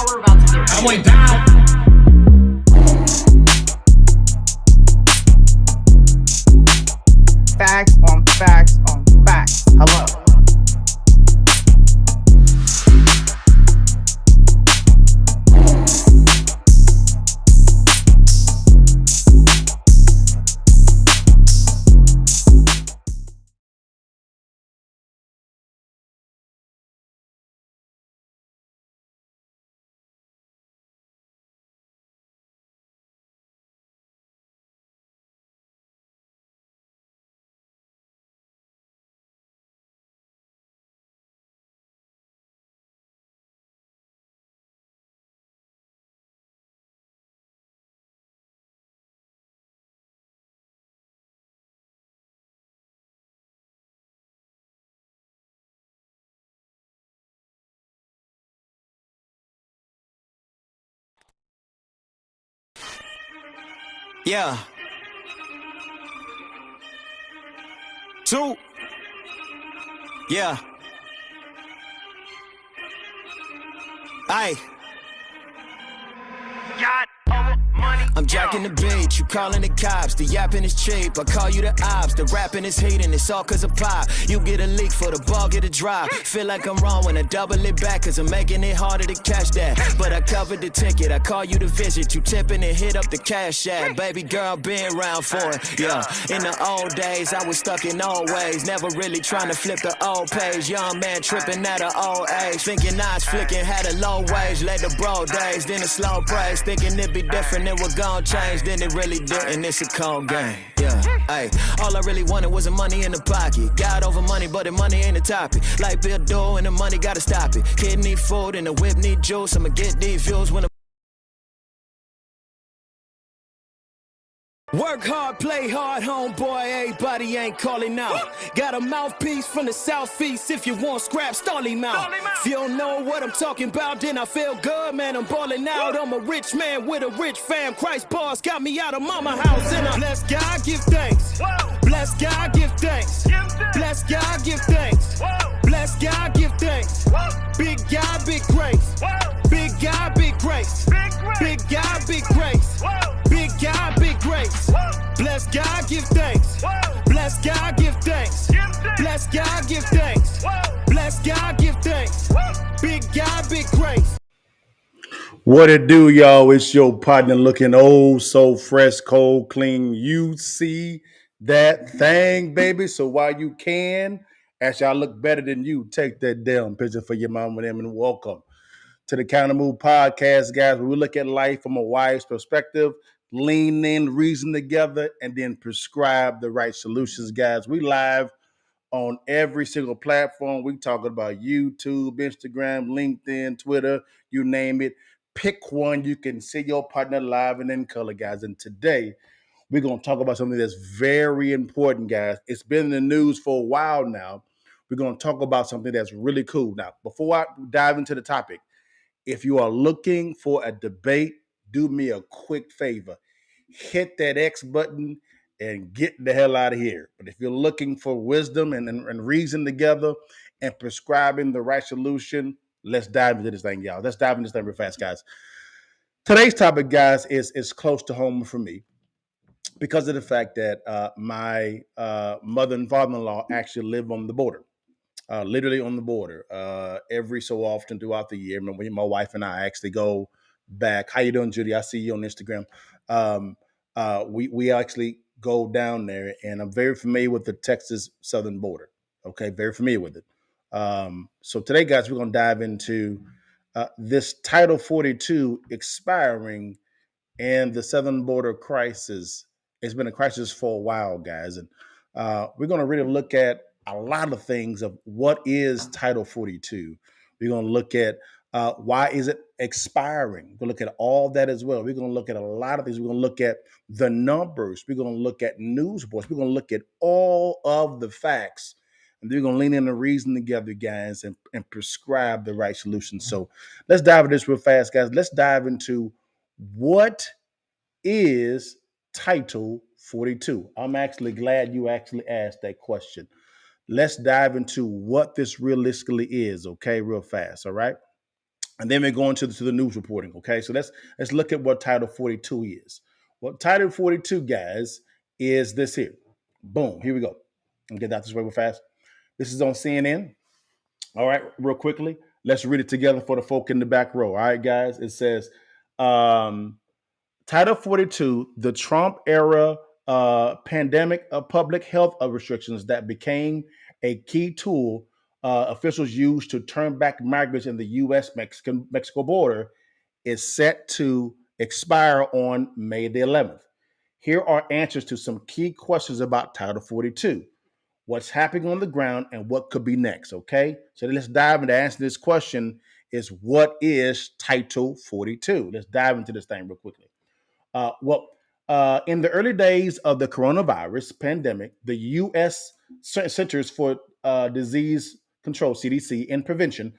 how we're about to do it. I went down. Facts on facts on facts. Hello. Yeah. Two. Yeah. Aye. I'm jacking the beat, you calling the cops. The yapping is cheap, I call you the ops. The rapping is hating, it's all cause of pop. You get a leak for the ball, get a drop. Feel like I'm wrong when I double it back, cause I'm making it harder to catch that. But I covered the ticket, I call you to visit. You tipping and hit up the cash app. Baby girl, been around for it, yeah. In the old days, I was stuck in old ways. Never really trying to flip the old page. Young man tripping at an old age. Thinking I was flicking, had a low wage. Led the bro days, then a slow praise. Thinking it'd be different, it would gon' change, then it really didn't. It's a cold game, yeah. Ay, all I really wanted was the money in the pocket. Got over money, but the money ain't the topic. Like Bill Doe, and the money gotta stop it. Kid need food, and the whip need juice. I'ma get these views when the work hard, play hard, homeboy, everybody ain't calling out. Got a mouthpiece from the southeast, if you want scrap, stall him out. If you don't know what I'm talking about, then I feel good, man, I'm balling out. I'm a rich man with a rich fam, Christ bars got me out of mama house. And I bless God, give thanks. Bless God, give thanks. Bless God, give thanks. Bless God, give thanks. Big God, big grace. Big God, big grace. Big God, big grace. Big God, big grace. Bless God, give thanks. Bless God, give thanks. Bless God, give thanks. Bless God, give thanks. Big God, big grace. What it do, y'all? It's your partner looking old, so fresh, cold, clean. You see that thing, baby? So while you can, as y'all look better than you, take that damn picture for your mom and them and welcome to the Countermove podcast, guys, where we look at life from a wise perspective, lean in, reason together, and then prescribe the right solutions, guys. We live on every single platform. We talking about YouTube, Instagram, LinkedIn, Twitter, you name it. Pick one. You can see your partner live and in color, guys. And today, we're going to talk about something that's very important, guys. It's been in the news for a while now. We're going to talk about something that's really cool. Now, before I dive into the topic, if you are looking for a debate, do me a quick favor. Hit that X button and get the hell out of here. But if you're looking for wisdom and reason together and prescribing the right solution, let's dive into this thing, y'all. Let's dive into this thing real fast, guys. Today's topic, guys, is close to home for me because of the fact that my mother and father-in-law actually live on the border. Literally on the border. Every so often throughout the year, my wife and I actually go back. How you doing, Judy? I see you on Instagram. We actually go down there, and I'm very familiar with the Texas southern border. Okay, very familiar with it. So today, guys, we're going to dive into this Title 42 expiring and the southern border crisis. It's been a crisis for a while, guys, and we're going to really look at a lot of things of what is Title 42. We're going to look at why is it expiring. We're going to look at all that as well. We're going to look at a lot of things. We're going to look at the numbers. We're going to look at news reports. We're going to look at all of the facts. And then we're going to lean in and reason together, guys, and prescribe the right solution. So let's dive into this real fast, guys. Let's dive into what is Title 42? I'm actually glad you actually asked that question. Let's dive into what this realistically is, okay, real fast, all right? And then we go into the news reporting. Okay, so let's look at what Title 42 is. What Title 42, guys, is this here. Boom, here we go. And get that this way real fast. This is on CNN. All right, real quickly, let's read it together for the folk in the back row. All right, guys, it says Title 42, the Trump era pandemic of public health restrictions that became a key tool officials used to turn back migrants in the U.S. Mexico border, is set to expire on May the 11th. Here are answers to some key questions about Title 42. What's happening on the ground and what could be next, okay? So let's dive into answer this question is what is Title 42? Let's dive into this thing real quickly. In the early days of the coronavirus pandemic, the U.S. Centers for Disease Control, CDC, and Prevention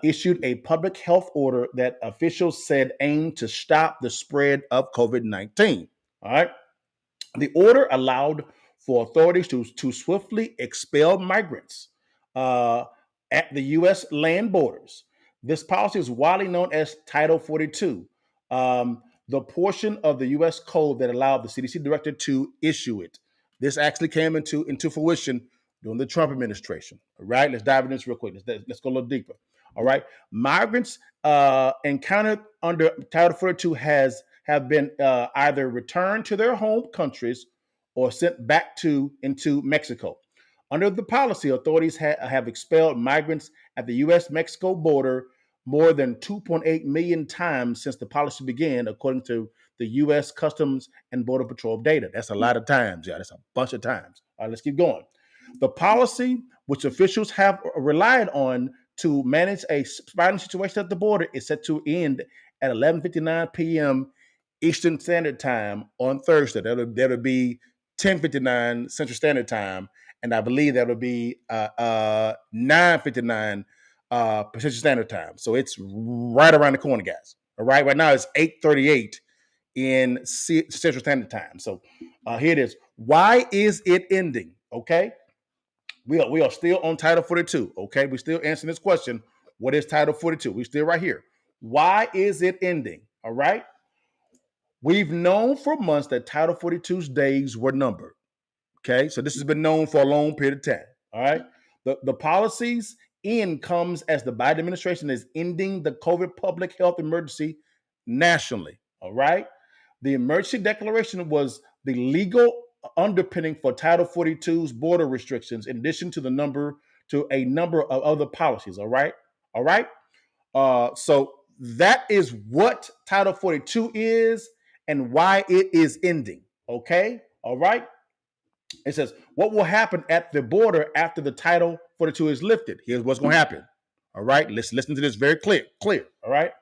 issued a public health order that officials said aimed to stop the spread of COVID-19. All right. The order allowed for authorities to swiftly expel migrants uh, at the U.S. land borders. This policy is widely known as Title 42, the portion of the U.S. code that allowed the CDC director to issue it. This actually came into fruition during the Trump administration. All right, let's dive into this real quick. Let's go a little deeper. All right, migrants encountered under Title 42 have been either returned to their home countries or sent back into Mexico. Under the policy, authorities have expelled migrants at the U.S.-Mexico border more than 2.8 million times since the policy began, according to the U.S. Customs and Border Patrol data. That's a lot of times, yeah. That's a bunch of times. All right, let's keep going. The policy, which officials have relied on to manage a spotting situation at the border, is set to end at 11:59 p.m. Eastern Standard Time on Thursday. That'll be 10:59 Central Standard Time, and I believe that'll be 9:59 Pacific Standard Time. So it's right around the corner, guys. All right now it's 8:38 in Central Standard Time. So here it is. Why is it ending? Okay, we are still on Title 42. Okay, we're still answering this question. What is Title 42? We're still right here. Why is it ending? All right. We've known for months that Title 42's days were numbered. Okay, so this has been known for a long period of time. All right, the policy's end comes as the Biden administration is ending the COVID public health emergency nationally. All right, the emergency declaration was the legal underpinning for Title 42's border restrictions, in addition to a number of other policies. All right. So that is what Title 42 is and why it is ending. Okay. All right. It says, what will happen at the border after the Title 42 is lifted? Here's what's going to happen. All right. Let's listen to this very clear. All right.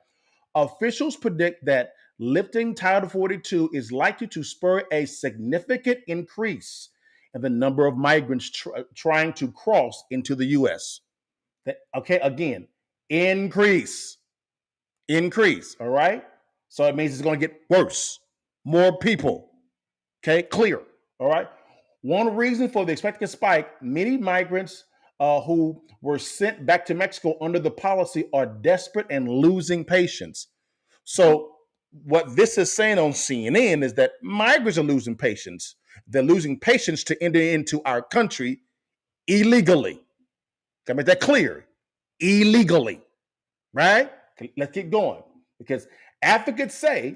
Officials predict that lifting Title 42 is likely to spur a significant increase in the number of migrants trying to cross into the U.S. Okay. Again, increase. All right. So it means it's going to get worse. More people. Okay. Clear. All right. One reason for the expected spike, many migrants who were sent back to Mexico under the policy are desperate and losing patience. So what this is saying on CNN is that migrants are losing patience. They're losing patience to enter into our country illegally. Can I make that clear? Illegally, right? Let's keep going, because advocates say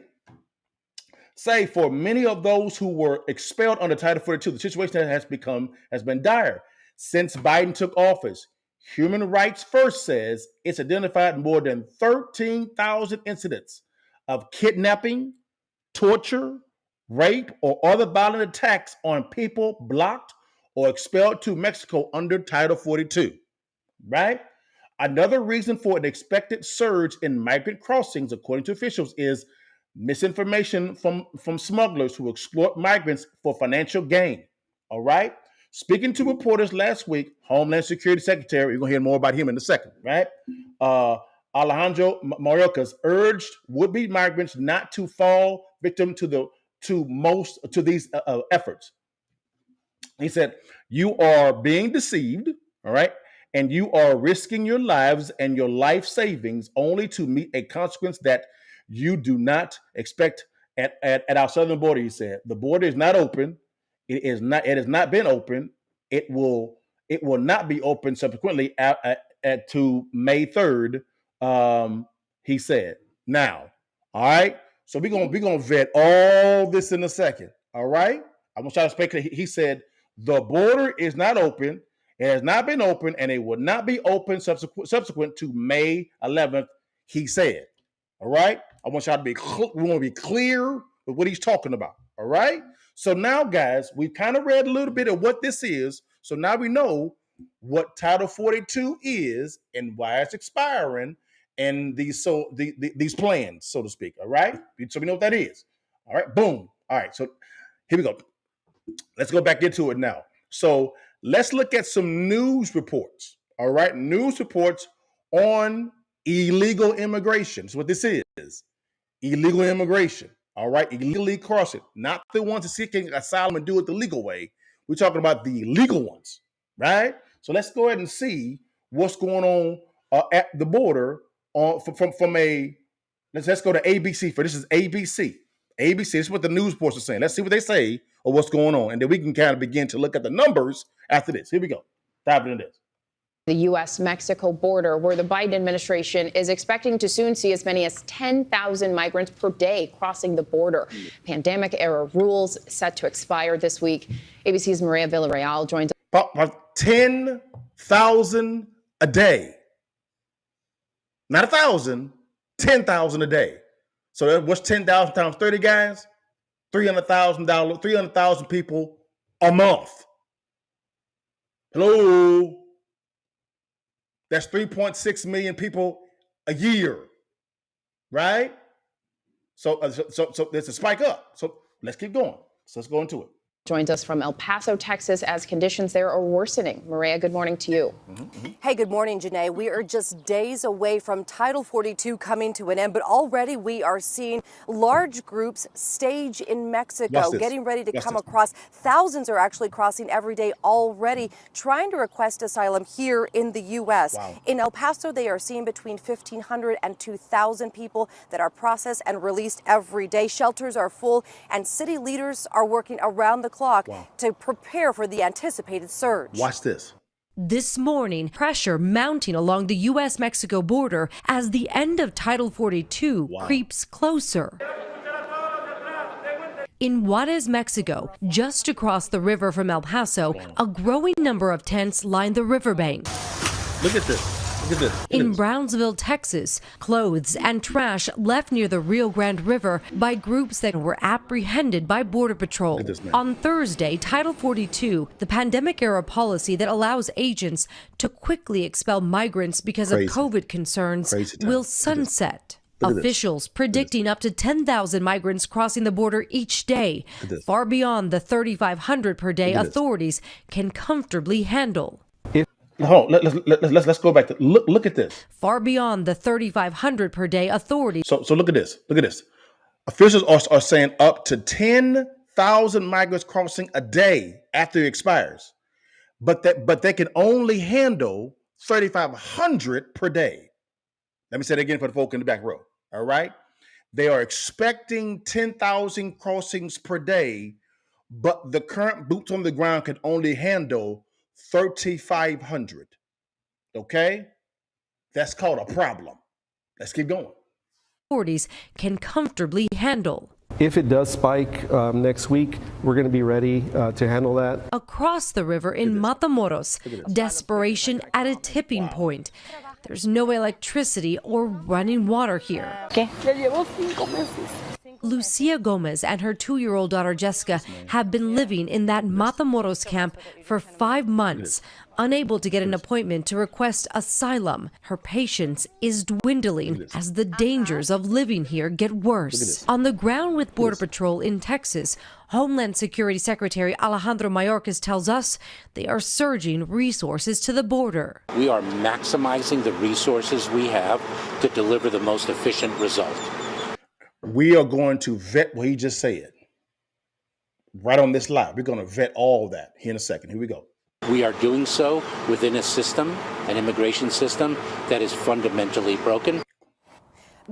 for many of those who were expelled under Title 42, the situation has been dire. Since Biden took office, Human Rights First says it's identified more than 13,000 incidents of kidnapping, torture, rape, or other violent attacks on people blocked or expelled to Mexico under Title 42, right? Another reason for an expected surge in migrant crossings, according to officials, is misinformation from smugglers who exploit migrants for financial gain. All right. Speaking to reporters last week, Homeland Security Secretary, you're going to hear more about him in a second, right? Alejandro Mayorkas urged would-be migrants not to fall victim to these efforts. He said, "You are being deceived, all right, and you are risking your lives and your life savings only to meet a consequence that you do not expect at our southern border. He said the border is not open. It has not been open. It will not be open subsequently to May 3rd. He said. Now, all right. So we're gonna vet all this in a second. All right. I'm gonna try to speak. He said the border is not open. It has not been open, and it will not be open subsequent to May 11th. He said. All right. I want y'all to be. We want to be clear with what he's talking about. All right. So now, guys, we've kind of read a little bit of what this is. So now we know what Title 42 is and why it's expiring, and these plans, so to speak. All right. So we know what that is. All right. Boom. All right. So here we go. Let's go back into it now. So let's look at some news reports. All right. News reports on illegal immigration. That's what this is. Illegal immigration. All right. Illegally crossing. Not the ones that seeking asylum and do it the legal way. We're talking about the legal ones. Right. So let's go ahead and see what's going on at the border from a let's go to ABC for this is ABC. ABC, this is what the news reports are saying. Let's see what they say or what's going on. And then we can kind of begin to look at the numbers after this. Here we go. Dive into this. The U.S.-Mexico border, where the Biden administration is expecting to soon see as many as 10,000 migrants per day crossing the border. Pandemic-era rules set to expire this week. ABC's Maria Villarreal joins us. About 10,000 a day. Not 1,000, 10,000 a day. So what's 10,000 times 30, guys? $300,000, 300,000 people a month. Hello. That's 3.6 million people a year, right? So there's a spike up. So let's keep going. So let's go into it. Joins us from El Paso, Texas, as conditions there are worsening. Maria, good morning to you. Hey, good morning, Janae. We are just days away from Title 42 coming to an end, but already we are seeing large groups stage in Mexico, getting ready to come across. Thousands are actually crossing every day already, trying to request asylum here in the U.S. Wow. In El Paso, they are seeing between 1,500 and 2,000 people that are processed and released every day. Shelters are full, and city leaders are working around the clock to prepare for the anticipated surge. Watch this. This morning, pressure mounting along the U.S.-Mexico border as the end of Title 42 creeps closer. In Juarez, Mexico, just across the river from El Paso, a growing number of tents line the riverbank. Look at this. In Brownsville, Texas, clothes and trash left near the Rio Grande River by groups that were apprehended by Border Patrol. On Thursday, Title 42, the pandemic-era policy that allows agents to quickly expel migrants because of COVID concerns, will sunset. Officials predicting up to 10,000 migrants crossing the border each day, far beyond the 3,500 per day authorities can comfortably handle. Let's go back to look at this. Far beyond the 3,500 per day authority. So look at this. Look at this. Officials are saying up to 10,000 migrants crossing a day after it expires, but they can only handle 3,500 per day. Let me say that again for the folk in the back row. All right, they are expecting 10,000 crossings per day, but the current boots on the ground can only handle 3,500. Okay? That's called a problem. Let's keep going. Authorities can comfortably handle. If it does spike next week, we're going to be ready to handle that. Across the river in Matamoros, desperation at a tipping point. There's no electricity or running water here. Lucia Gomez and her 2-year-old daughter Jessica have been living in that Matamoros camp for 5 months, unable to get an appointment to request asylum. Her patience is dwindling as the dangers of living here get worse. On the ground with Border Patrol in Texas, Homeland Security Secretary Alejandro Mayorkas tells us they are surging resources to the border. We are maximizing the resources we have to deliver the most efficient result. We are going to vet what he just said right on this live. We're going to vet all that here in a second. Here we go. We are doing so within a system, an immigration system, that is fundamentally broken.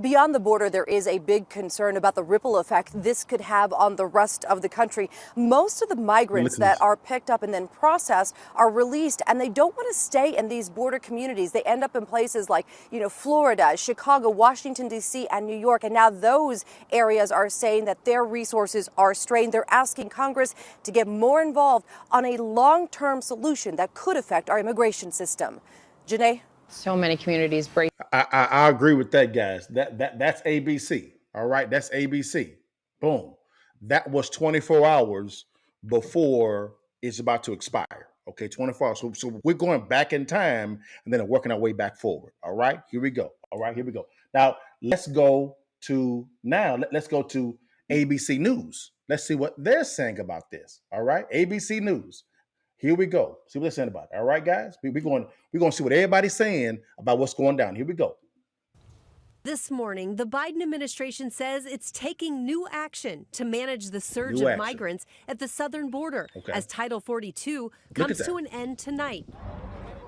Beyond the border, there is a big concern about the ripple effect this could have on the rest of the country. Most of the migrants that are picked up and then processed are released, and they don't want to stay in these border communities. They end up in places like, Florida, Chicago, Washington, D.C., and New York. And now those areas are saying that their resources are strained. They're asking Congress to get more involved on a long-term solution that could affect our immigration system. Janae? So many communities break. I agree with that, guys. That's ABC. All right, that's ABC. Boom. That was 24 hours before it's about to expire. Okay, 24 hours. So we're going back in time and then working our way back forward. All right, here we go. All right, here we go. Now let's go to ABC News. Let's see what they're saying about this. All right, ABC News. Here we go. See what they're saying about it. All right, guys. We're going to see what everybody's saying about what's going down. Here we go. This morning, the Biden administration says it's taking new action to manage the surge of migrants at the southern border as Title 42 comes to an end tonight.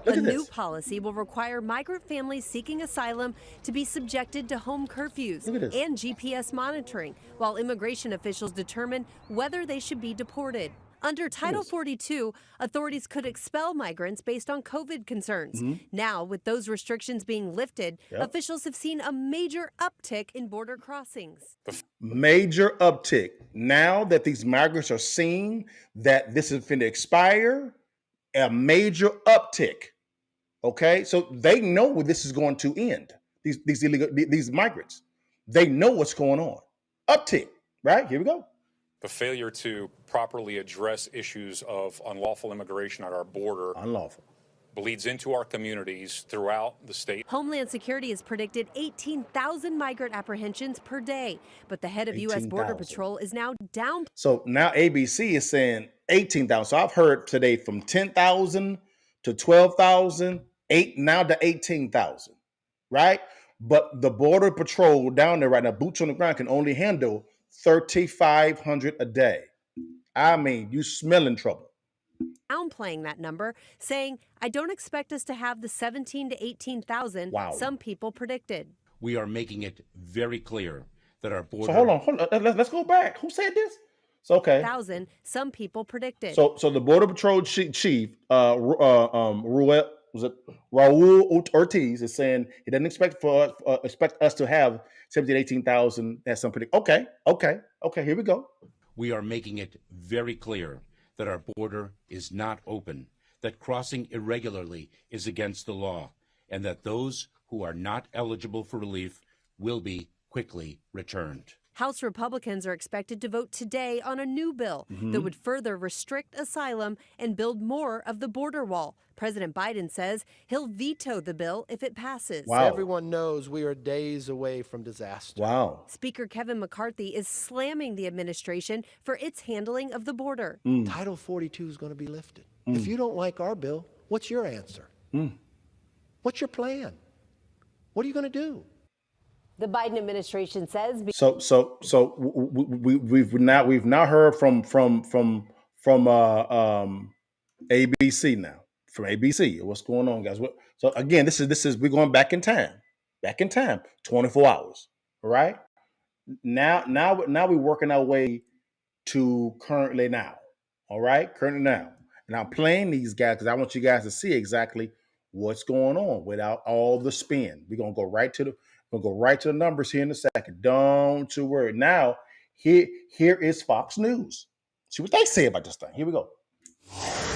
A new policy will require migrant families seeking asylum to be subjected to home curfews and GPS monitoring while immigration officials determine whether they should be deported. Under Title 42, authorities could expel migrants based on COVID concerns. Now, with those restrictions being lifted, officials have seen a major uptick in border crossings. Major uptick. Now that these migrants are seeing that this is going to expire, a major uptick. Okay, so they know where this is going to end. These migrants, they know what's going on. Uptick. Right here we go. The failure to properly address issues of unlawful immigration at our border bleeds into our communities throughout the state. Homeland Security has predicted 18,000 migrant apprehensions per day, but the head of U.S. Border Patrol is now down. So now ABC is saying 18,000. So I've heard today from 10,000 to 12,000, now to 18,000, right? But the Border Patrol down there right now, boots on the ground, can only handle 3,500 a day. I mean, you smelling trouble. Downplaying that number, saying, I don't expect us to have the 17 to 18,000 some people predicted. We are making it very clear that our border... So hold on. Let's go back. Who said this? So, okay. 1,000 some people predicted. So the Border Patrol chief, Raul Ortiz, is saying he doesn't expect us to have 17,000 to 18,000. That's some predict. Okay. Here we go. We are making it very clear that our border is not open, that crossing irregularly is against the law, and that those who are not eligible for relief will be quickly returned. House Republicans are expected to vote today on a new bill that would further restrict asylum and build more of the border wall. President Biden says he'll veto the bill if it passes. Wow. Everyone knows we are days away from disaster. Wow. Speaker Kevin McCarthy is slamming the administration for its handling of the border. Title 42 is going to be lifted. If you don't like our bill, what's your answer? What's your plan? What are you going to do? The Biden administration says. So we've now heard from ABC now. From ABC, what's going on, guys? So again, this is we're going back in time, 24 hours. All right. Now we're working our way to currently now. All right, currently now, and I'm playing these guys because I want you guys to see exactly what's going on without all the spin. We're gonna go right to the numbers here in a second. Don't you worry. Now here is Fox News. See what they say about this thing. Here we go.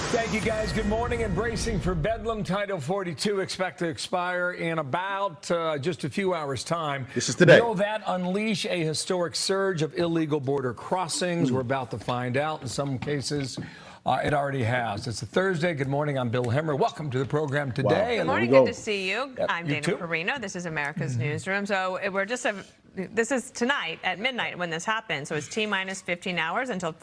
Thank you, guys. Good morning. And bracing for Bedlam, Title 42 expect to expire in about just a few hours' time. This is today. Will that unleash a historic surge of illegal border crossings? We're about to find out. In some cases, it already has. It's a Thursday. Good morning. I'm Bill Hemmer. Welcome to the program today. Good morning. Good to see you. I'm Dana Perino. This is America's Newsroom. So this is tonight at midnight when this happens. So it's T-minus 15 hours until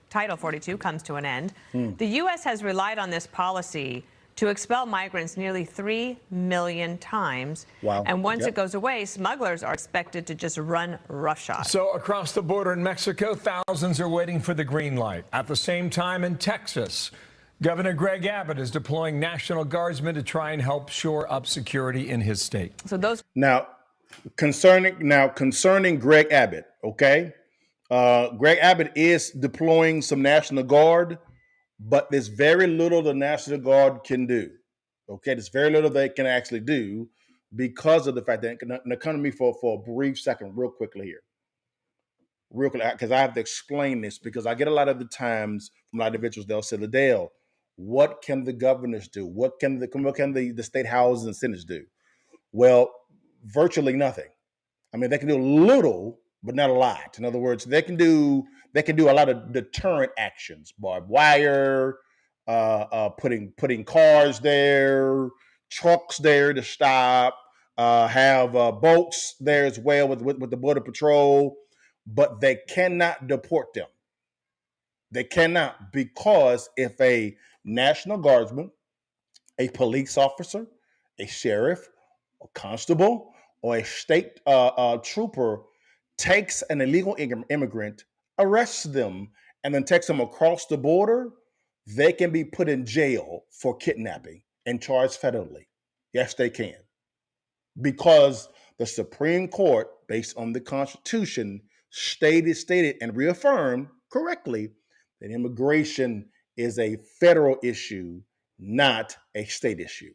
Title 42 comes to an end. The U.S. has relied on this policy to expel migrants nearly 3 million times. Wow. And once it goes away, smugglers are expected to just run roughshod. So across the border in Mexico, thousands are waiting for the green light. At the same time in Texas, Governor Greg Abbott is deploying National Guardsmen to try and help shore up security in his state. So those concerning Greg Abbott, okay? Greg Abbott is deploying some National Guard, but there's very little the National Guard can do. Okay, there's very little they can actually do because of the fact that, now come to me for a brief second, real quickly here. Real quick, because I have to explain this, because I get a lot of the times from a lot of individuals, they'll say, Liddell, what can the governors do? What can the state houses and senates do? Well, virtually nothing. I mean, they can do a little, but not a lot. In other words, they can do a lot of deterrent actions, barbed wire, putting cars there, trucks there to stop, have boats there as well with the Border Patrol, but they cannot deport them. They cannot, because if a National Guardsman, a police officer, a sheriff, a constable, or a state trooper takes an illegal immigrant, arrests them, and then takes them across the border, they can be put in jail for kidnapping and charged federally. Yes, they can. Because the Supreme Court, based on the Constitution, stated and reaffirmed correctly that immigration is a federal issue, not a state issue.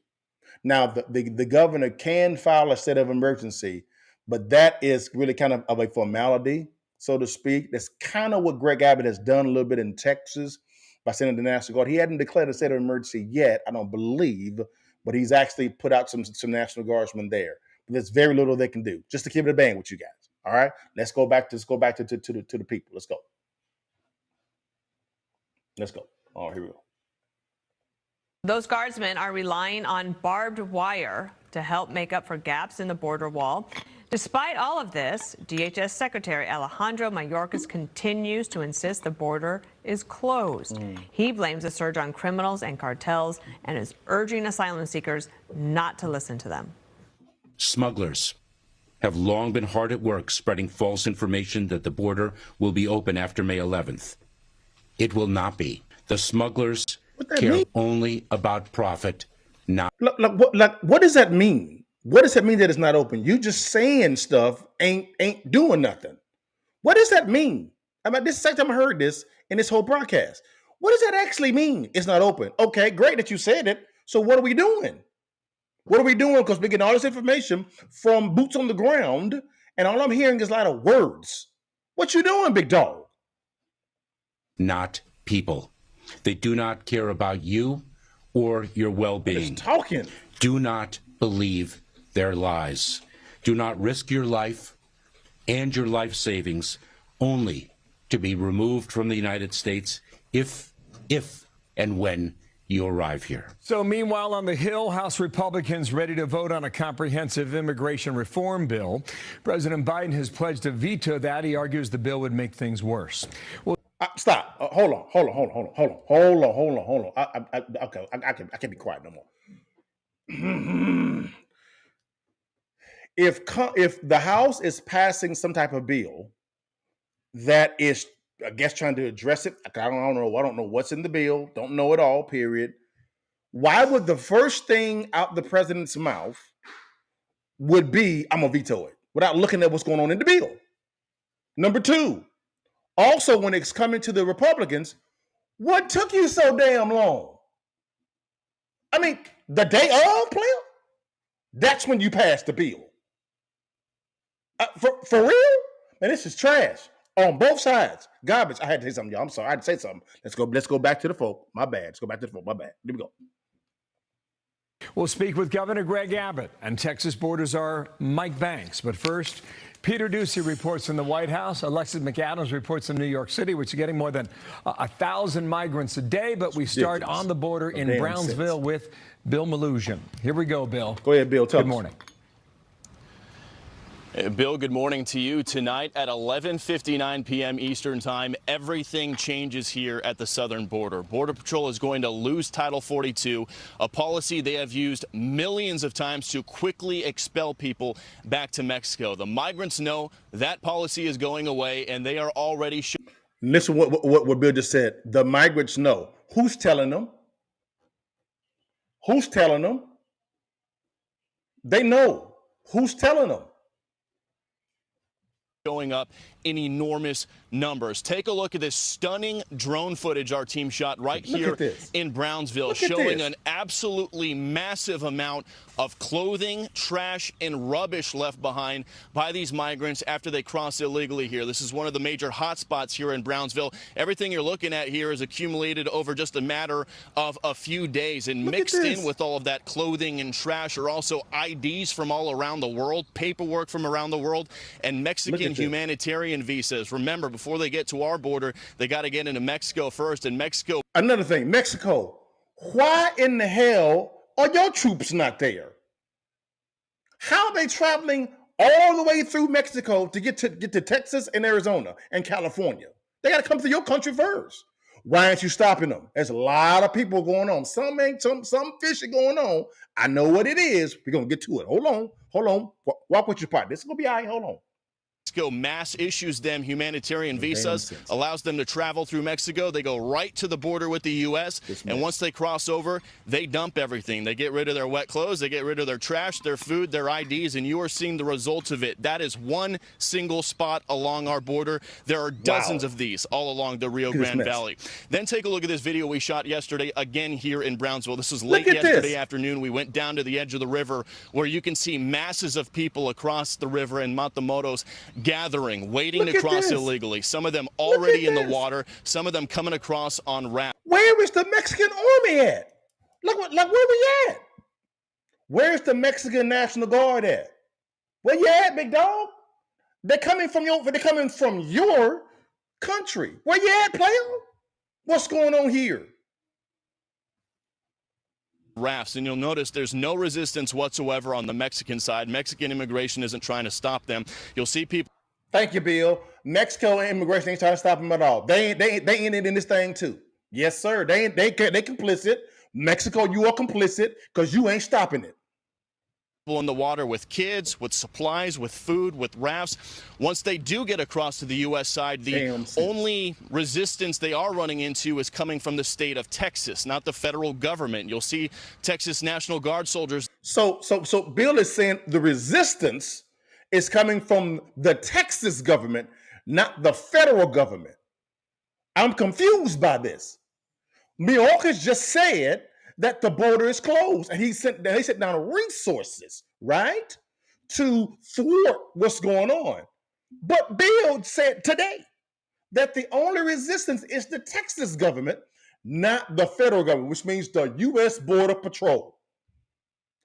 Now, the governor can file a state of emergency, but that is really kind of a formality, so to speak. That's kind of what Greg Abbott has done a little bit in Texas by sending the National Guard. He hadn't declared a state of emergency yet, I don't believe, but he's actually put out some National Guardsmen there. But there's very little they can do. Just to keep it a bang with you guys. All right, let's go back to the people. Let's go. Oh, here we go. Those guardsmen are relying on barbed wire to help make up for gaps in the border wall. Despite all of this, DHS Secretary Alejandro Mayorkas continues to insist the border is closed. He blames the surge on criminals and cartels and is urging asylum seekers not to listen to them. Smugglers have long been hard at work spreading false information that the border will be open after May 11th. It will not be. The smugglers care only about profit, not. What does that mean? What does that mean that it's not open? You just saying stuff ain't doing nothing. What does that mean? I mean, this is the second time I heard this in this whole broadcast. What does that actually mean? It's not open. Okay, great that you said it. So what are we doing? What are we doing? Because we're getting all this information from boots on the ground, and all I'm hearing is a lot of words. What you doing, big dog? Not people. They do not care about you or your well-being. Talking. Do not believe their lies. Do not risk your life and your life savings only to be removed from the United States if and when you arrive here. So meanwhile, on the Hill, House Republicans ready to vote on a comprehensive immigration reform bill. President Biden has pledged to veto that. He argues the bill would make things worse. Well, stop. Hold on. I can't be quiet no more. If the House is passing some type of bill that is, I guess, trying to address it, I don't know what's in the bill. Don't know it all, period. Why would the first thing out the president's mouth would be, I'm going to veto it, without looking at what's going on in the bill? Number two, also when it's coming to the Republicans, what took you so damn long? I mean, the day of, player? That's when you passed the bill. For real? Man, this is trash. On both sides. Garbage. I had to say something, y'all. I'm sorry. I had to say something. Let's go back to the folk. My bad. Let's go back to the folk. My bad. Here we go. We'll speak with Governor Greg Abbott and Texas Board Czar Mike Banks. But first, Peter Ducey reports from the White House. Alexis McAdams reports from New York City, which is getting more than 1,000 migrants a day. But we start on the border in Brownsville with Bill Malugin. Here we go, Bill. Go ahead, Bill. Good morning. Bill, good morning to you. Tonight at 11:59 p.m. Eastern Time, everything changes here at the southern border. Border Patrol is going to lose Title 42, a policy they have used millions of times to quickly expel people back to Mexico. The migrants know that policy is going away, and they are already. Listen what Bill just said. The migrants know. Who's telling them? Who's telling them? They know. Who's telling them? Going up in enormous numbers. Take a look at this stunning drone footage our team shot right here in Brownsville, showing an absolutely massive amount of clothing, trash, and rubbish left behind by these migrants after they cross illegally here. This is one of the major hotspots here in Brownsville. Everything you're looking at here is accumulated over just a matter of a few days, and mixed in with all of that clothing and trash are also IDs from all around the world, paperwork from around the world, and Mexican humanitarian visas. Remember, before they get to our border, they got to get into Mexico first, and Mexico. Another thing, Mexico, why in the hell are your troops not there? How are they traveling all the way through Mexico to get to Texas and Arizona and California? They got to come to your country first. Why aren't you stopping them? There's a lot of people going on. Some fishy going on. I know what it is. We're gonna get to it. Hold on. Walk with your partner. This is gonna be all right. Hold on. Mexico mass issues them humanitarian visas, allows them to travel through Mexico. They go right to the border with the U.S., and once they cross over, they dump everything. They get rid of their wet clothes, they get rid of their trash, their food, their IDs, and you are seeing the results of it. That is one single spot along our border. There are dozens of these all along the Rio Grande Valley. Then take a look at this video we shot yesterday, again here in Brownsville. This was late yesterday afternoon. We went down to the edge of the river where you can see masses of people across the river in Matamoros gathering, waiting to cross illegally. Some of them already in the water, some of them coming across on rafts. Where is the Mexican army at? Like where we at? Where's the Mexican National Guard at? Where you at, big dog? They're coming from your country. Where you at, player? What's going on here? Rafts, and you'll notice there's no resistance whatsoever on the Mexican side. Mexican immigration isn't trying to stop them. You'll see people. Thank you, Bill. Mexico immigration ain't trying to stop them at all. They in it in this thing too. Yes, sir. They complicit. Mexico, you are complicit because you ain't stopping it. In the water with kids, with supplies, with food, with rafts. Once they do get across to the U.S. side, the only resistance they are running into is coming from the state of Texas, not the federal government. You'll see Texas National Guard soldiers. So Bill is saying the resistance is coming from the Texas government, not the federal government. I'm confused by this. Mayorkas just said that the border is closed, and he sent down resources, right, to thwart what's going on. But Bill said today that the only resistance is the Texas government, not the federal government, which means the U.S. Border Patrol.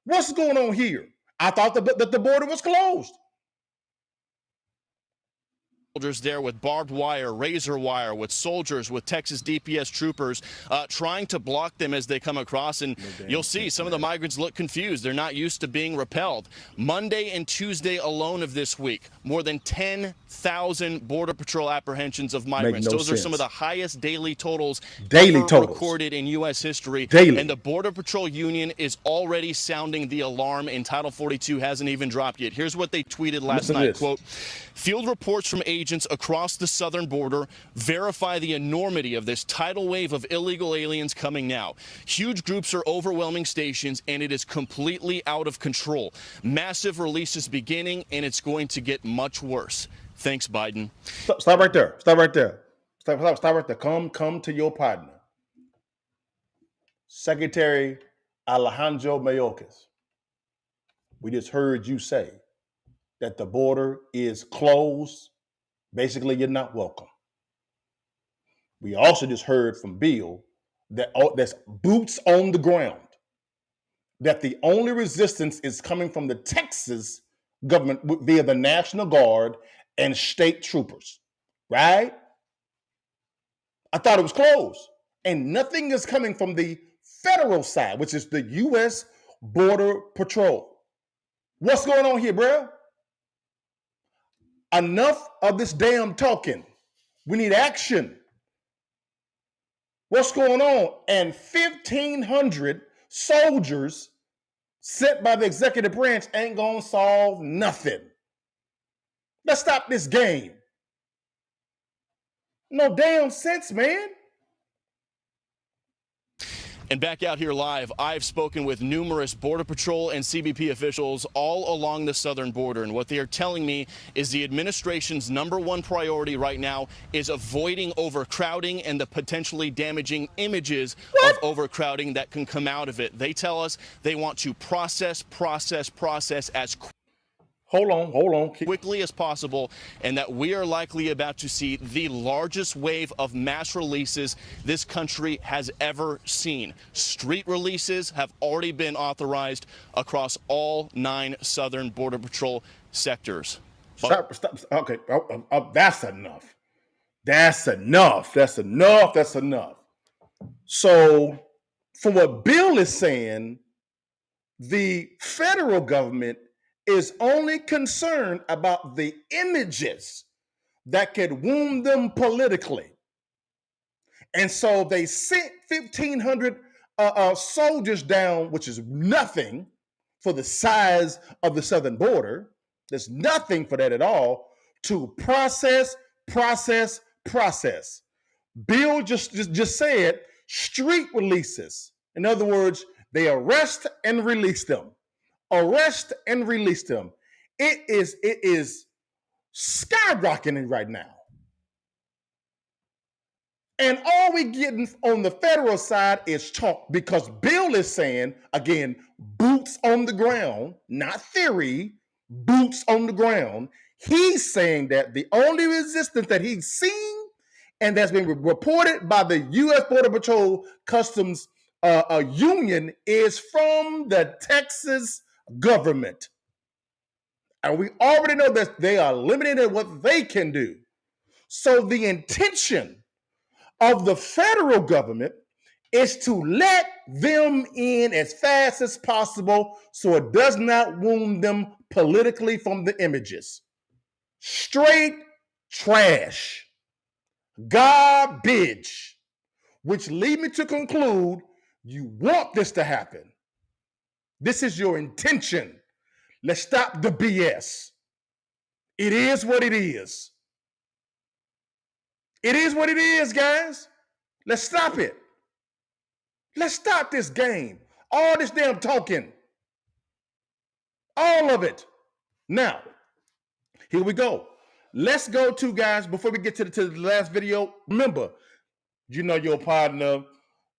What's going on here? I thought that the border was closed. Soldiers there with barbed wire, razor wire, with soldiers, with Texas DPS troopers trying to block them as they come across. And you'll see some of the migrants look confused. They're not used to being repelled. Monday and Tuesday alone of this week, more than 10,000 Border Patrol apprehensions of migrants. Those are some of the highest daily totals recorded in U.S. history. And the Border Patrol Union is already sounding the alarm, and Title 42 hasn't even dropped yet. Here's what they tweeted last night, quote, "Field reports from agents across the southern border verify the enormity of this tidal wave of illegal aliens coming now. Huge groups are overwhelming stations, and it is completely out of control. Massive releases beginning, and it's going to get much worse. Thanks, Biden." Stop right there. Stop right there. Stop right there. Come to your partner. Secretary Alejandro Mayorkas, we just heard you say that the border is closed. Basically, you're not welcome. We also just heard from Bill that that's boots on the ground, that the only resistance is coming from the Texas government via the National Guard and state troopers, right? I thought it was closed. And nothing is coming from the federal side, which is the U.S. Border Patrol. What's going on here, bro? Enough of this damn talking. We need action. What's going on? And 1,500 soldiers sent by the executive branch ain't gonna solve nothing. Let's stop this game. No damn sense, man. And back out here live, I've spoken with numerous Border Patrol and CBP officials all along the southern border. And what they are telling me is the administration's #1 priority right now is avoiding overcrowding and the potentially damaging images of overcrowding that can come out of it. They tell us they want to process as Hold on. quickly as possible, and that we are likely about to see the largest wave of mass releases this country has ever seen. Street releases have already been authorized across all 9 southern Border Patrol sectors. Stop. Okay, that's enough. That's enough. So, from what Bill is saying, the federal government is only concerned about the images that could wound them politically. And so they sent 1,500 soldiers down, which is nothing for the size of the southern border. There's nothing for that at all, to process. Bill just said street releases. In other words, they arrest and release them. It is skyrocketing right now. And all we getting on the federal side is talk, because Bill is saying, again, boots on the ground, not theory, boots on the ground. He's saying that the only resistance that he's seen and that's been reported by the U.S. Border Patrol Customs Union is from the Texas government. And we already know that they are limited in what they can do. So the intention of the federal government is to let them in as fast as possible so it does not wound them politically from the images. Straight trash. Garbage. Which lead me to conclude you want this to happen. This is your intention. Let's stop the BS. It is what it is. It is what it is, guys. Let's stop it. Let's stop this game. All this damn talking. All of it. Now, here we go. Let's go to, guys, before we get to the last video, remember, you know your partner.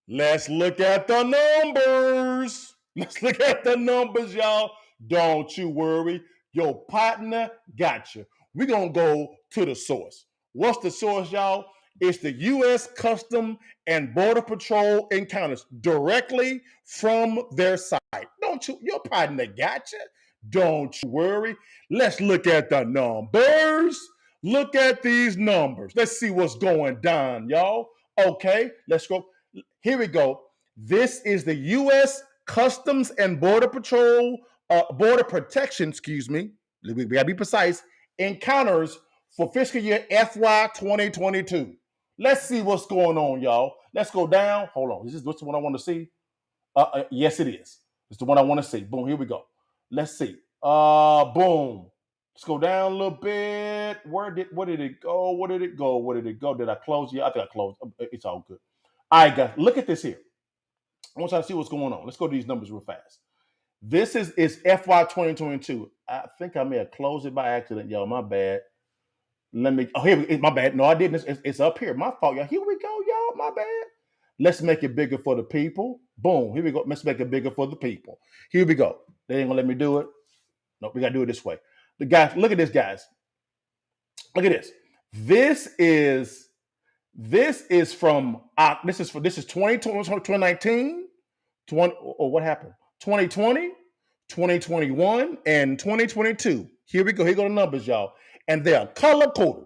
Let's look at the numbers. Let's look at the numbers, y'all. Don't you worry. Your partner got you. We're going to go to the source. What's the source, y'all? It's the U.S. Custom and Border Patrol encounters directly from their site. Your partner got you. Don't you worry. Let's look at the numbers. Look at these numbers. Let's see what's going down, y'all. Okay, let's go. Here we go. This is the U.S. Customs and Border Patrol, Border Protection, we gotta be precise, encounters for fiscal year FY 2022. Let's see what's going on, y'all. Let's go down. Hold on. Is this the one I want to see? Yes, it is. It's the one I want to see. Boom, here we go. Let's see. Boom. Let's go down a little bit. Where did it go? Did I close? Yeah, I think I closed. It's all good. All right, guys, look at this here. I want y'all to see what's going on. Let's go to these numbers real fast. This is FY 2022. I think I may have closed it by accident, y'all. My bad. My bad. No, I didn't. It's up here. My fault, y'all. Here we go, y'all. My bad. Let's make it bigger for the people. Boom. Here we go. Let's make it bigger for the people. Here we go. They ain't gonna let me do it. No, we gotta do it this way. The guys, look at this, guys. Look at this. This is from this is 2019, what happened? 2020, 2021, and 2022. Here we go. Here go the numbers, y'all. And they are color coded.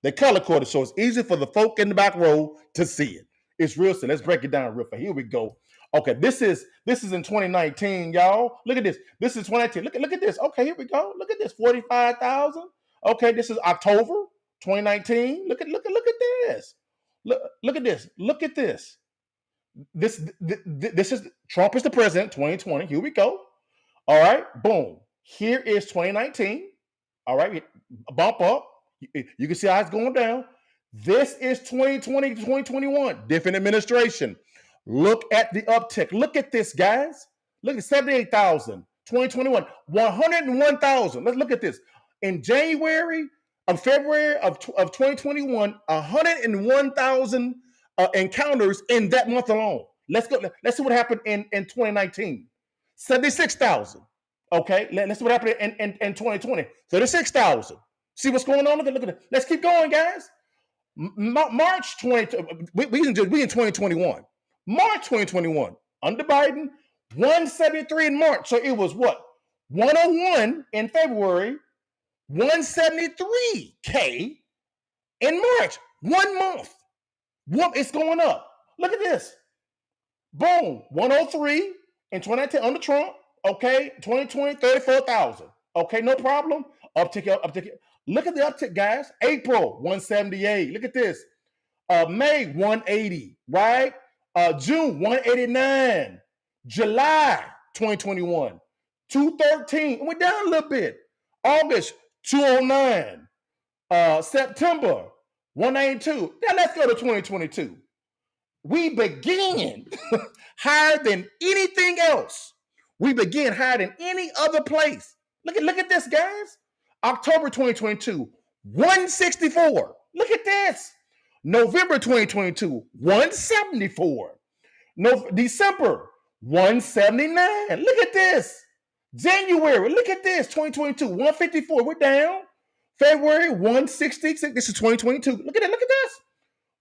They're color coded, so it's easy for the folk in the back row to see it. It's real simple. Let's break it down real fast. Here we go. Okay, this is in 2019, y'all. Look at this. This is 2019. Look at this. Okay, here we go. Look at this. 45,000. Okay, this is October 2019. Look at this. Look at this. Look at this. This is Trump is the president, 2020. Here we go. All right, boom. Here is 2019. All right, bump up. You can see how it's going down. This is 2020 to 2021. Different administration. Look at the uptick. Look at this, guys. Look at 78,000. 2021, 101,000. Let's look at this. In February of 2021, 101,000 encounters in that month alone. Let's go. Let's see what happened in 2019. 76,000. Okay, let's see what happened in 2020. 36,000. See what's going on? Look at it. Let's keep going, guys. March 20. We in 2021. March 2021 under Biden, 173 in March. So it was what? 101 in February, 173K in March. 1 month. It's going up. Look at this. Boom. 103 in 2019 under Trump. Okay. 2020, 34,000. Okay, no problem. Uptick. Look at the uptick, guys. April, 178. Look at this. May, 180, right? June, 189. July, 2021, 213. It went down a little bit. August, 209. September, 192. Now let's go to 2022. We begin higher than anything else. We begin higher than any other place. Look at this, guys. October 2022, 164. Look at this. November 2022, 174. December, 179. Look at this. January, look at this. 2022, 154. We're down. February, 166. This is 2022. Look at it. Look at this.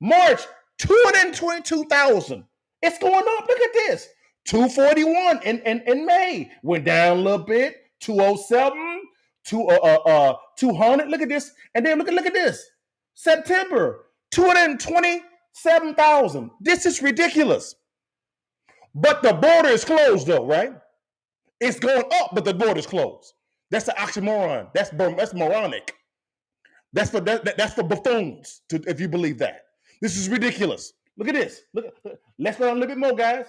March, 222,000. It's going up. Look at this. 241 in May. Went down a little bit. 207. 200. Look at this. And then look at this. September, 227,000. This is ridiculous. But the border is closed, though, right? It's going up, but the border is closed. That's an oxymoron. That's moronic. That's for buffoons, if you believe that. This is ridiculous. Look at this. Let's go down a little bit more, guys.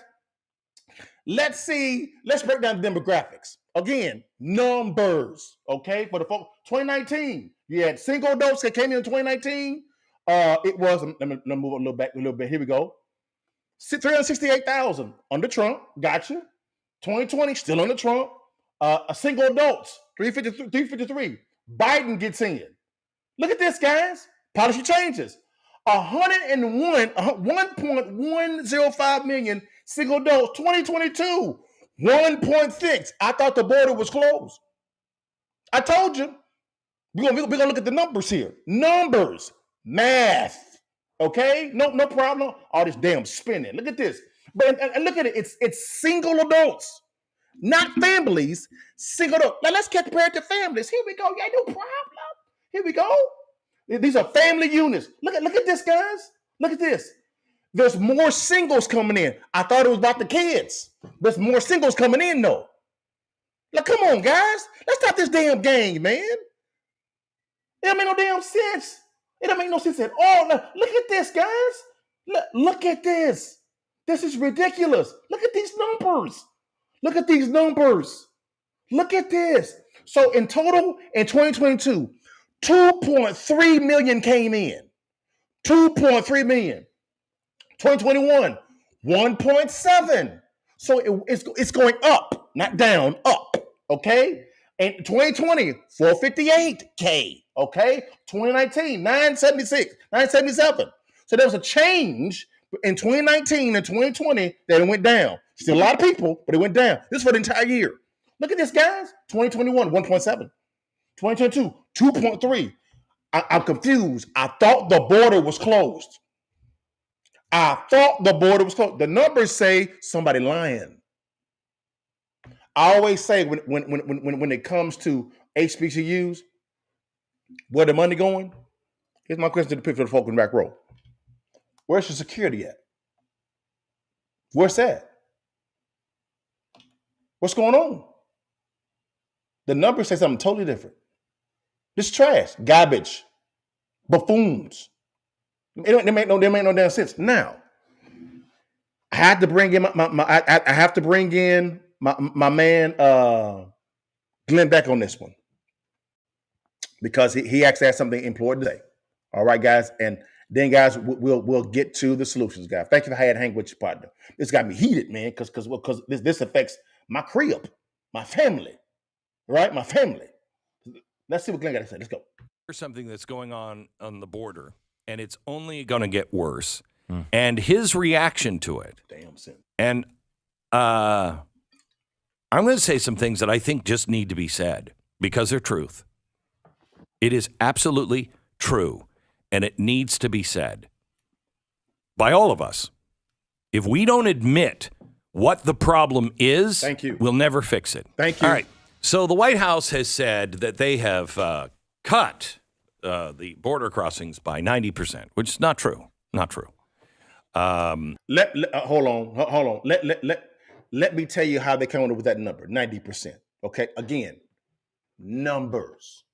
Let's break down the demographics. Again, numbers, okay? For the folks, 2019, you had single adults that came in 2019. It was, let me move a little back a little bit. Here we go. 368,000 under Trump. Gotcha. 2020, still under Trump. A single adults, 353. Biden gets in. Look at this, guys. Policy changes. 1.105 million single adults. 2022, 1.6. I thought the border was closed. I told you. We're gonna look at the numbers here. Numbers, math. Okay, no problem. All this damn spinning. Look at this. But and look at it. It's single adults, not families. Single adults. Now let's compare it to families. Here we go. Yeah, no problem. Here we go. These are family units. Look at this, guys. Look at this. There's more singles coming in. I thought it was about the kids. There's more singles coming in, though. Like, come on, guys. Let's stop this damn game, man. It don't make no damn sense. It don't make no sense at all. Now, look at this, guys. Look at this. This is ridiculous. Look at these numbers. Look at these numbers. Look at this. So in total, in 2022, 2.3 million came in. 2.3 million. 2021, 1.7. So it's going up, not down, up. Okay? And 2020, 458K. Okay? 2019, 976, 977. So there was a change in 2019 and 2020 that it went down. Still a lot of people, but it went down. This is for the entire year. Look at this, guys. 2021, 1.7. 2022, 2.3. I'm confused. I thought the border was closed. The numbers say somebody lying. I always say when it comes to HBCUs, where the money going? Here's my question to the people for the folk in the back row. Where's the security at? Where's that? What's going on? The numbers say something totally different. This is trash, garbage, buffoons. It make no damn sense. Now, I had to bring in I have to bring in my man Glenn Beck on this one because he actually has something important to say. All right, guys, and Then, guys, we'll get to the solutions, guys. Thank you for hanging with your partner. This got me heated, man, because this affects my crib, my family, right? My family. Let's see what Glenn got to say. Let's go. There's something that's going on the border, and it's only going to get worse. And his reaction to it. Damn sin. And I'm going to say some things that I think just need to be said because they're truth. It is absolutely true, and it needs to be said by all of us. If we don't admit what the problem is, thank you, we'll never fix it. Thank you. All right. So the White House has said that they have cut the border crossings by 90%, which is not true. Not true. Hold on. Let me tell you how they came up with that number, 90%. Okay, again, numbers,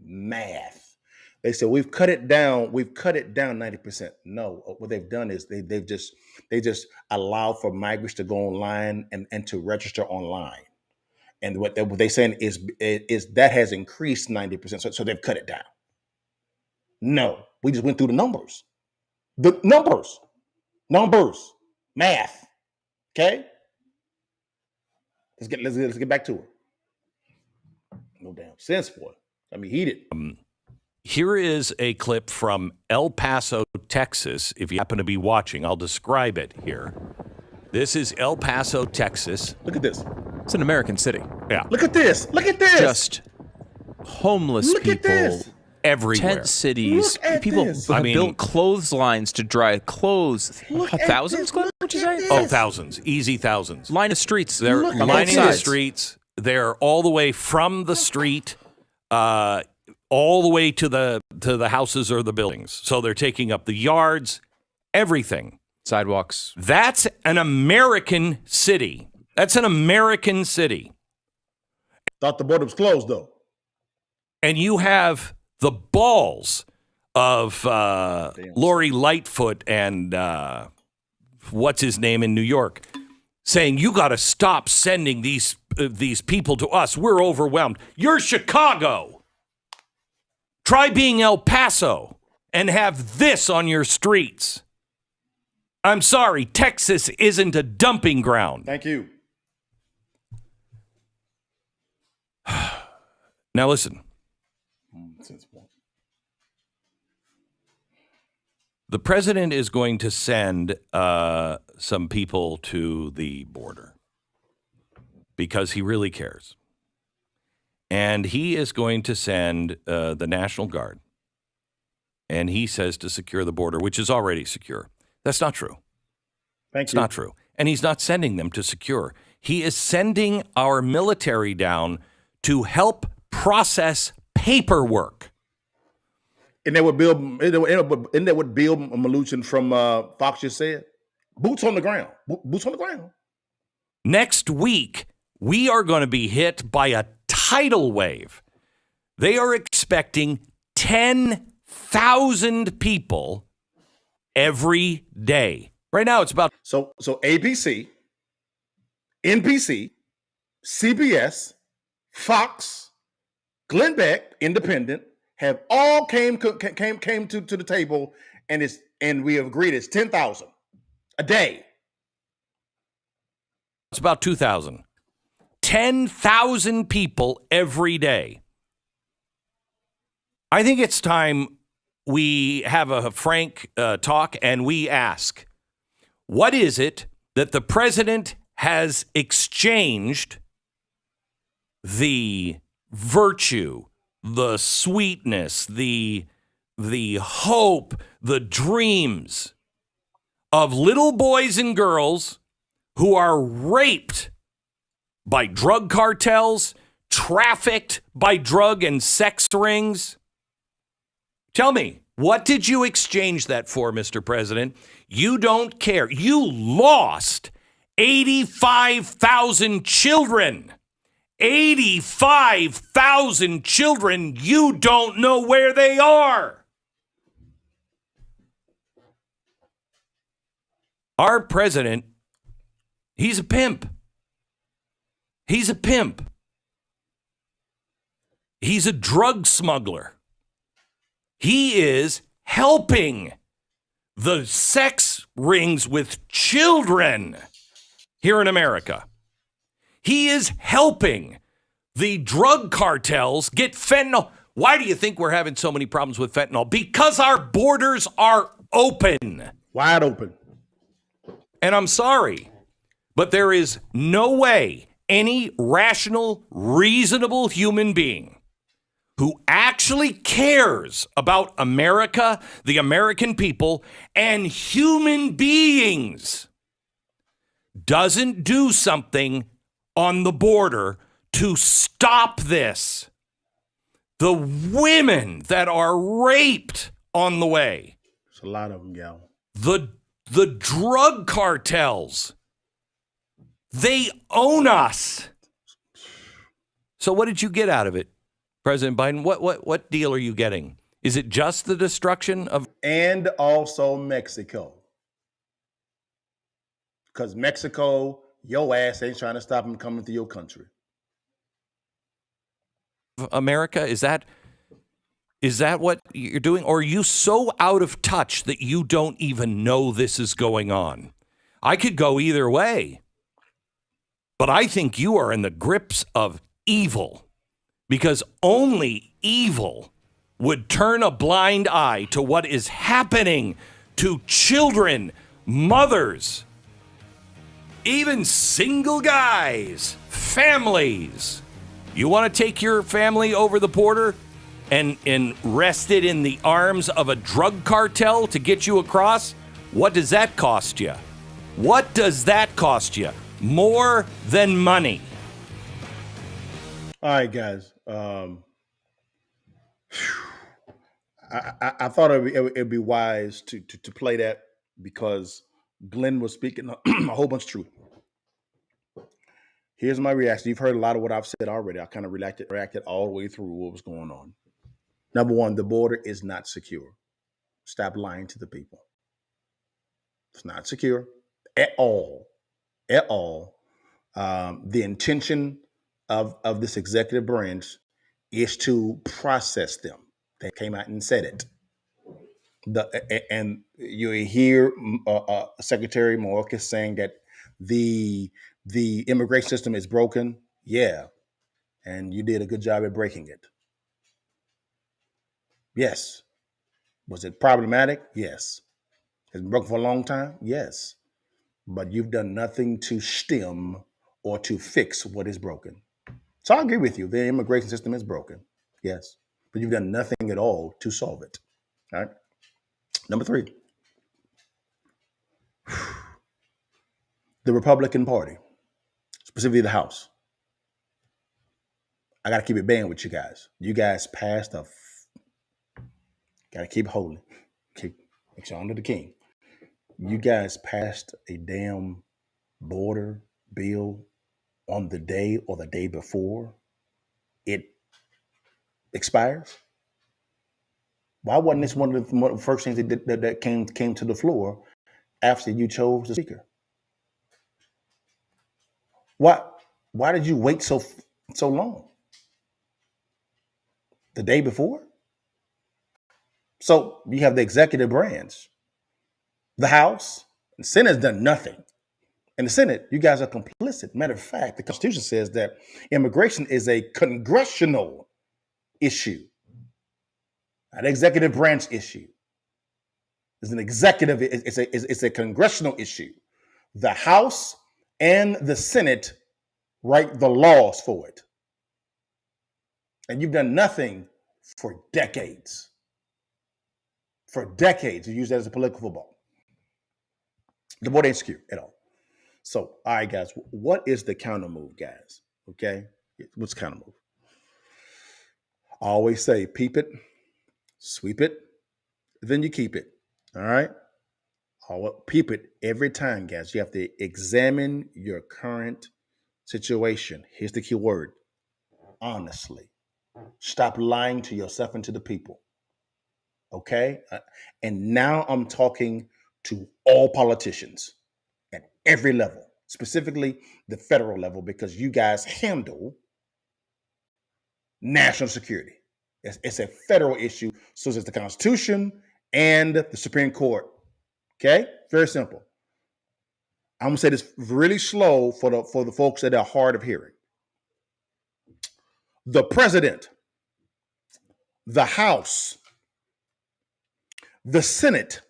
math. They said we've cut it down 90%. No, what they've done is they just allow for migrants to go online and to register online. And what they're saying is that has increased 90%. So they've cut it down. No, we just went through the numbers. The numbers, math. Okay, let's get back to it. No damn sense, boy. I mean, heated. Here is a clip from El Paso, Texas. If you happen to be watching, I'll describe it here. This is El Paso, Texas. Look at this. It's an American city. Yeah. Look at this. Just homeless people everywhere. Tent cities. People have built clotheslines to dry clothes. Thousands, Glenn? What'd you say? Oh, thousands. Easy thousands. Line of streets. They're lining the streets. They're all the way from the street, all the way to the houses or the buildings. So they're taking up the yards, everything. Sidewalks. That's an American city. That's an American city. Thought the border was closed, though. And you have the balls of Lori Lightfoot and what's his name in New York saying, you got to stop sending these people to us. We're overwhelmed. You're Chicago. Try being El Paso and have this on your streets. I'm sorry, Texas isn't a dumping ground. Thank you. Now listen. The president is going to send some people to the border because he really cares. And he is going to send the National Guard. And he says to secure the border, which is already secure. That's not true. It's not true. And he's not sending them to secure. He is sending our military down to help process paperwork. And that what Bill Maluchin from Fox just said? Boots on the ground. Boots on the ground. Next week, we are going to be hit by a tidal wave. They are expecting 10,000 people every day. Right now, it's about so ABC, NBC, CBS, Fox, Glenn Beck, Independent, have all came to the table, and we have agreed it's 10,000 a day. It's about 2,000. 10,000 people every day. I think it's time we have a frank talk and we ask, what is it that the president has exchanged the virtue, the sweetness, the hope, the dreams of little boys and girls who are raped by drug cartels, trafficked by drug and sex rings? Tell me, what did you exchange that for, Mr. President? You don't care. You lost 85,000 children. 85,000 children. You don't know where they are. Our president, he's a pimp. He's a pimp. He's a drug smuggler. He is helping the sex rings with children here in America. He is helping the drug cartels get fentanyl. Why do you think we're having so many problems with fentanyl? Because our borders are open. Wide open. And I'm sorry, but there is no way any rational, reasonable human being who actually cares about America, the American people, and human beings doesn't do something on the border to stop this. The women that are raped on the way. There's a lot of them, y'all. The drug cartels, they own us. So what did you get out of it, President Biden? What deal are you getting? Is it just the destruction of... And also Mexico. Because Mexico, your ass ain't trying to stop them coming to your country. America, is that what you're doing? Or are you so out of touch that you don't even know this is going on? I could go either way. But I think you are in the grips of evil, because only evil would turn a blind eye to what is happening to children, mothers, even single guys, families. You want to take your family over the border and rest it in the arms of a drug cartel to get you across? What does that cost you? What does that cost you? More than money. All right, guys. I thought it'd be wise to play that because Glenn was speaking a whole bunch of truth. Here's my reaction. You've heard a lot of what I've said already. I kind of reacted all the way through what was going on. Number one, the border is not secure. Stop lying to the people. It's not secure at all. At all. The intention of this executive branch is to process them. They came out and said it. And you hear Secretary Mayorkas saying that the immigration system is broken. Yeah. And you did a good job at breaking it. Yes. Was it problematic? Yes. Has it been broken for a long time? Yes. But you've done nothing to stem or to fix what is broken. So I agree with you. The immigration system is broken. Yes. But you've done nothing at all to solve it. All right. Number three. The Republican Party, specifically the House. I got to keep it banned with you guys. You guys passed got to keep holding. Make sure under the king. You guys passed a damn border bill on the day or the day before it expires. Why wasn't this one of the first things that came to the floor after you chose the speaker? Why did you wait so long? The day before? So you have the executive branch, the House, and the Senate's done nothing. In the Senate, you guys are complicit. Matter of fact, the Constitution says that immigration is a congressional issue, not an executive branch issue. It's an executive. It's a congressional issue. The House and the Senate write the laws for it, and you've done nothing for decades. For decades, you use that as a political football. The border ain't secure at all. So, all right, guys, what is the countermove, guys? Okay, what's countermove? I always say, peep it, sweep it, then you keep it. All right, peep it every time, guys. You have to examine your current situation. Here's the key word: honestly. Stop lying to yourself and to the people. Okay, and now I'm talking to all politicians at every level, specifically the federal level, because you guys handle national security. It's a federal issue, so it's the Constitution and the Supreme Court Okay? Very simple. I'm gonna say this really slow for the folks that are hard of hearing. The president, the House, the Senate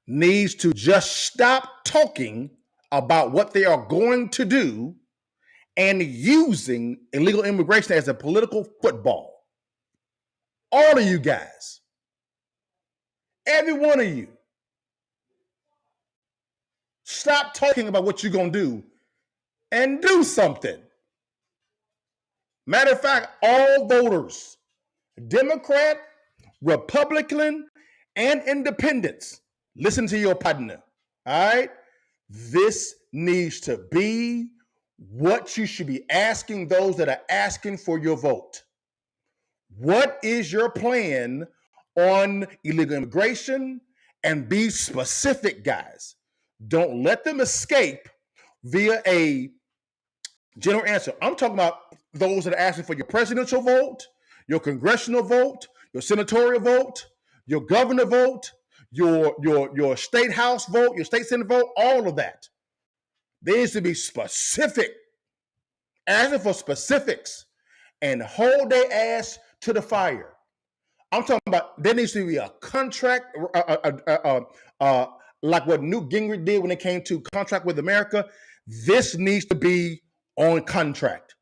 needs to just stop talking about what they are going to do and using illegal immigration as a political football. All of you guys, every one of you, stop talking about what you're going to do and do something. Matter of fact, all voters, Democrat, Republican, and independents, listen to your partner. All right? This needs to be what you should be asking those that are asking for your vote. What is your plan on illegal immigration? And be specific, guys. Don't let them escape via a general answer. I'm talking about those that are asking for your presidential vote, your congressional vote, your senatorial vote, your governor vote, your state house vote, your state senate vote, all of that. There needs to be specific, asking for specifics, and hold their ass to the fire. I'm talking about there needs to be a contract, like what Newt Gingrich did when it came to contract with America. This needs to be on contract.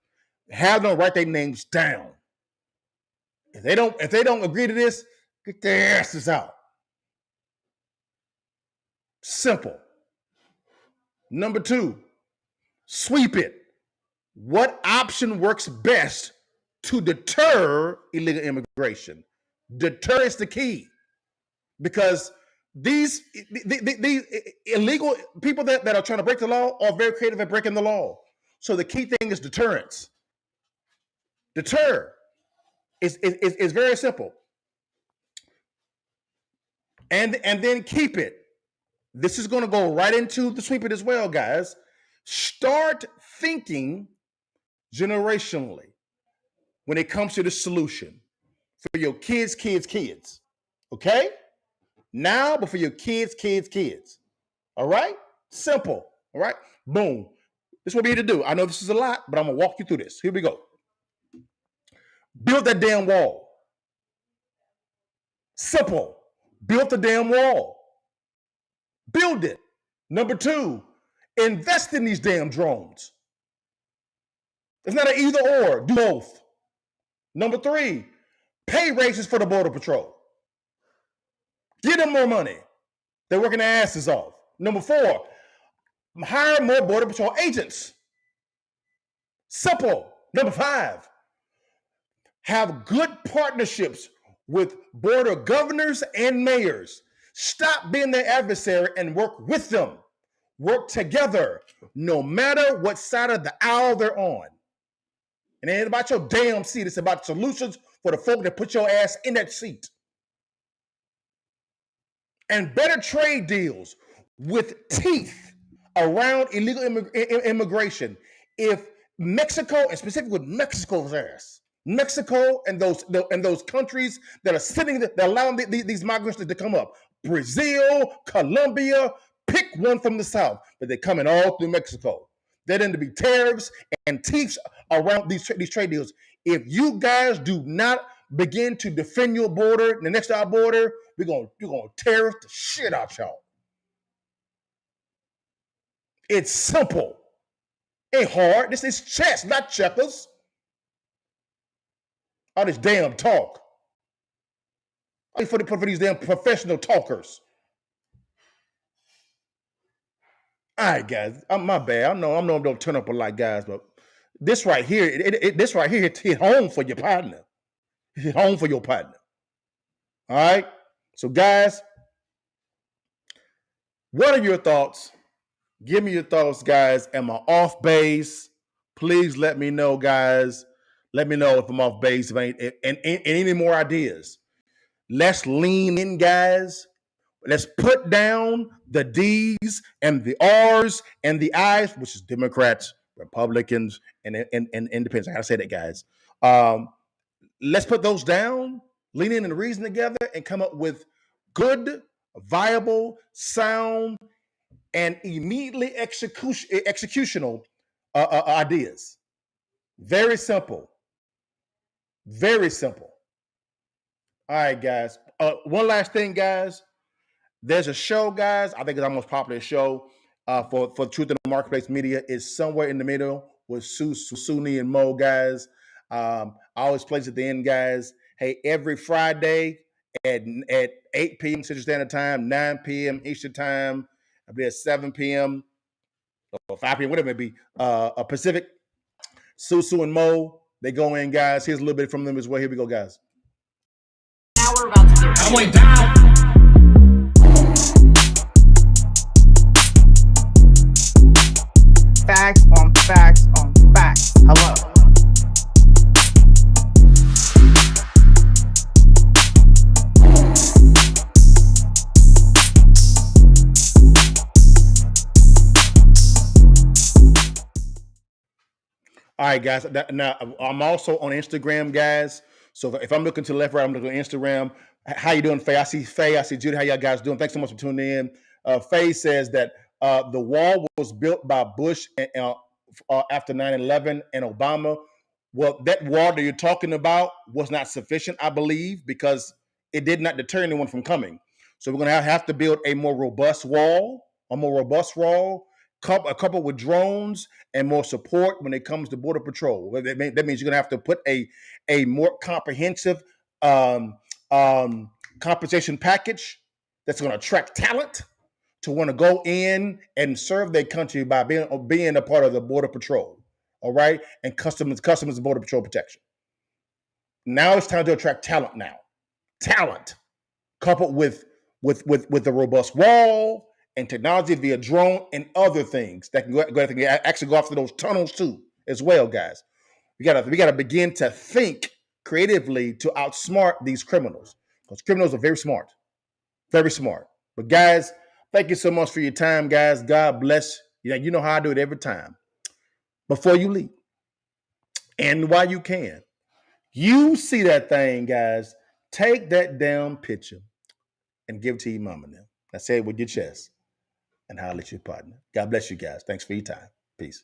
Have them write their names down. If they don't agree to this, get their asses out. Simple. Number 2, sweep it. What option works best to deter illegal immigration? Deter is the key, because these illegal people that are trying to break the law are very creative at breaking the law. So the key thing is deterrence. Deter is very simple. And then keep it. This is going to go right into the sweep it as well, guys. Start thinking generationally when it comes to the solution for your kids. Okay? Now, but for your kids. All right? Simple. All right? Boom. This is what we need to do. I know this is a lot, but I'm going to walk you through this. Here we go. Build that damn wall. Simple. Build the damn wall. Build it. Number 2, invest in these damn drones. It's not an either or. Do both. Number 3, pay raises for the Border Patrol. Give them more money. They're working their asses off. Number 4, hire more Border Patrol agents. Simple. Number 5, have good partnerships with border governors and mayors. Stop being their adversary and work with them. Work together, no matter what side of the aisle they're on. And it ain't about your damn seat. It's about solutions for the folk that put your ass in that seat. And better trade deals with teeth around illegal immigration. If Mexico, and specifically with Mexico's ass, Mexico and those countries that are sitting, that allowing these migrants to come up, Brazil, Colombia, pick one from the south, but they're coming all through Mexico. There tend to be tariffs and teeth around these trade deals. If you guys do not begin to defend your border, the next to our border, we're gonna tariff the shit out y'all. It's simple. Ain't hard. This is chess, not checkers. All this damn talk. For these damn professional talkers. All right, guys. My bad. I know I don't turn up a lot, guys, but this right here, this right here hit home for your partner. It hit home for your partner. All right. So, guys, what are your thoughts? Give me your thoughts, guys. Am I off base? Please let me know, guys. Let me know if I'm off base, and any more ideas. Let's lean in, guys. Let's put down the D's and the R's and the I's, which is Democrats, Republicans, and independents. I gotta say that, guys. Let's put those down, lean in and reason together, and come up with good, viable, sound, and immediately executional ideas. Very simple. Very simple. All right, guys. One last thing, guys. There's a show, guys. I think it's our most popular show for Truth in the Marketplace Media. Is Somewhere in the Middle with Suni and Mo, guys. I always place at the end, guys. Hey, every Friday at 8 p.m. Central Standard Time, 9 p.m. Eastern Time, I'll be at 7 p.m. or 5 p.m., whatever it may be, Pacific. Susu and Mo, they go in, guys. Here's a little bit from them as well. Here we go, guys. Now we're about to get I went down. Facts on facts on facts. Hello. All right, guys. Now, I'm also on Instagram, guys. So if I'm looking to the left, right, I'm looking at Instagram. How you doing, Faye? I see Faye. I see Judy. How y'all guys doing? Thanks so much for tuning in. Faye says that the wall was built by Bush after 9/11 and Obama. Well, that wall that you're talking about was not sufficient, I believe, because it did not deter anyone from coming. So we're going to have to build a more robust wall, coupled with drones and more support when it comes to Border Patrol. That means you're going to have to put a more comprehensive compensation package that's going to attract talent to want to go in and serve their country by being a part of the Border Patrol, all right, and Customs and Border Patrol protection. Now it's time to attract talent. Talent coupled with a robust wall and technology via drone and other things that can actually go after those tunnels too, as well, guys. We gotta begin to think creatively to outsmart these criminals, because criminals are very smart. But guys, thank you so much for your time, guys. God bless. You know how I do it every time. Before you leave, and while you can, you see that thing, guys. Take that damn picture and give it to your mama now. I say it with your chest and holler at your partner. God bless you guys. Thanks for your time. Peace.